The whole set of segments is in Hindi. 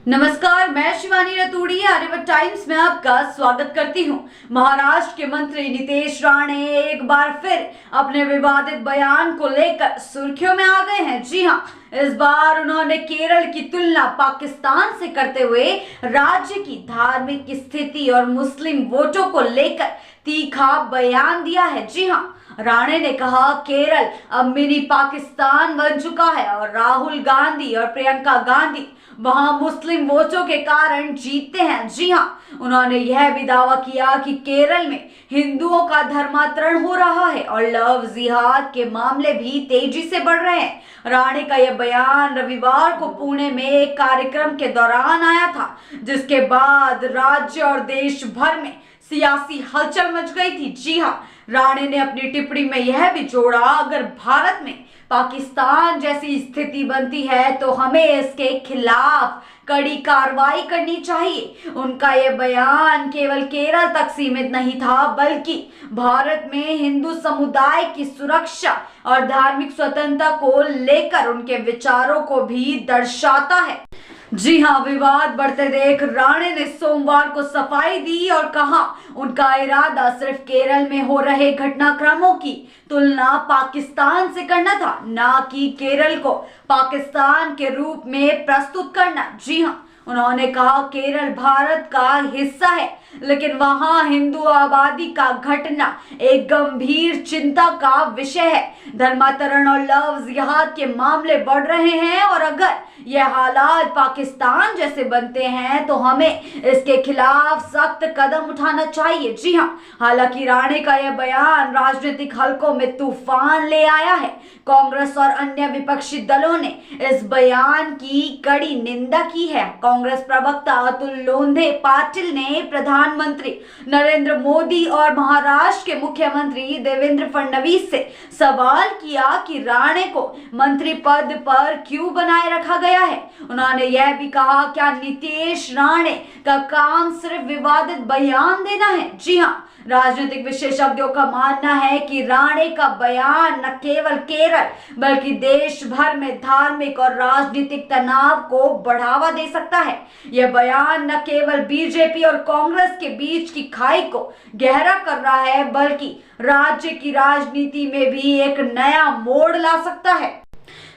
नमस्कार, मैं शिवानी रतूड़ी आर्यभट्ट टाइम्स में आपका स्वागत करती हूं। महाराष्ट्र के मंत्री नीतेश राणे एक बार फिर अपने विवादित बयान को लेकर सुर्खियों में आ गए हैं। जी हां, इस बार उन्होंने केरल की तुलना पाकिस्तान से करते हुए राज्य की धार्मिक स्थिति और मुस्लिम वोटों को लेकर तीखा बयान दिया है। जी हां, राणे ने कहा केरल अब मिनी पाकिस्तान बन चुका है और राहुल गांधी और प्रियंका गांधी वहां मुस्लिम वोटों के कारण जीतते हैं। जी हां, उन्होंने यह भी दावा किया कि केरल में हिंदुओं का धर्मांतरण हो रहा है और लव जिहाद के मामले भी तेजी से बढ़ रहे हैं। राणे का यह बयान रविवार को पुणे में एक कार्यक्रम के दौरान आया था, जिसके बाद राज्य और देश भर में सियासी हलचल मच गई थी। जी हां, राणे ने अपनी टिप्पणी में यह भी जोड़ा, अगर भारत में पाकिस्तान जैसी स्थिति बनती है तो हमें इसके खिलाफ कड़ी कार्रवाई करनी चाहिए। उनका यह बयान केवल केरल तक सीमित नहीं था, बल्कि भारत में हिंदू समुदाय की सुरक्षा और धार्मिक स्वतंत्रता को लेकर उनके विचारों को भी दर्शाता है। जी हां, विवाद बढ़ते देख राणे ने सोमवार को सफाई दी और कहा उनका इरादा सिर्फ केरल में हो रहे घटनाक्रमों की तुलना पाकिस्तान से करना था, ना कि केरल को पाकिस्तान के रूप में प्रस्तुत करना। जी हां, उन्होंने कहा केरल भारत का हिस्सा है, लेकिन वहां हिंदू आबादी का घटना एक गंभीर चिंता का विषय है। धर्मांतरण और लव जिहाद के मामले बढ़ रहे हैं और अगर यह हालात पाकिस्तान जैसे बनते हैं तो हमें इसके खिलाफ सख्त कदम उठाना चाहिए। जी हां, हालांकि राणे का यह बयान राजनीतिक हलकों में तूफान ले आया है। कांग्रेस और अन्य विपक्षी दलों ने इस बयान की कड़ी निंदा की है। कांग्रेस प्रवक्ता अतुल लोंढे पाटिल ने प्रधानमंत्री नरेंद्र मोदी और महाराष्ट्र के मुख्यमंत्री देवेंद्र फडणवीस से सवाल किया कि राणे को मंत्री पद पर क्यों बनाए रखा गया है। उन्होंने यह भी कहा, क्या नीतीश राणे का काम सिर्फ विवादित बयान देना है? जी हां, राजनीतिक विशेषज्ञों का मानना है कि राणे का बयान न केवल केरल बल्कि देश भर में धार्मिक और राजनीतिक तनाव को बढ़ावा दे सकता है। यह बयान न केवल बीजेपी और कांग्रेस के बीच की खाई को गहरा कर रहा है, बल्कि राज्य की राजनीति में भी एक नया मोड़ ला सकता है।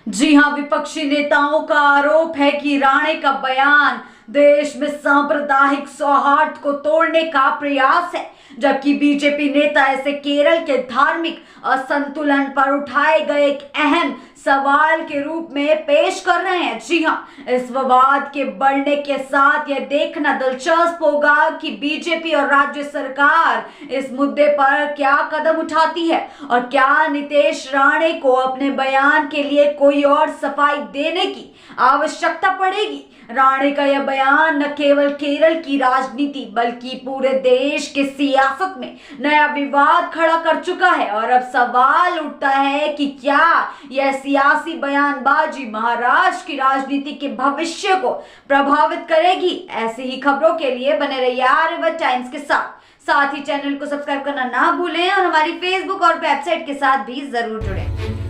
जी हां, विपक्षी नेताओं का आरोप है कि राणे का बयान देश में सांप्रदायिक सौहार्द को तोड़ने का प्रयास है, जबकि बीजेपी नेता इसे केरल के धार्मिक असंतुलन पर उठाए गए एक अहम सवाल के रूप में पेश कर रहे हैं। जी हां, इस विवाद के बढ़ने के साथ यह देखना दिलचस्प होगा कि बीजेपी और राज्य सरकार इस मुद्दे पर क्या कदम उठाती है और क्या नीतीश राणे को अपने बयान के लिए कोई और सफाई देने की आवश्यकता पड़ेगी। राणे का यह बयान न केवल केरल की राजनीति बल्कि पूरे देश के सियासत में नया विवाद खड़ा कर चुका है और अब सवाल उठता है कि क्या यह सियासी बयानबाजी महाराष्ट्र की राजनीति के भविष्य को प्रभावित करेगी। ऐसी ही खबरों के लिए बने रहिए आर्यभट्ट टाइम्स के साथ ही चैनल को सब्सक्राइब करना ना भूलें और हमारी फेसबुक और वेबसाइट के साथ भी जरूर जुड़ें।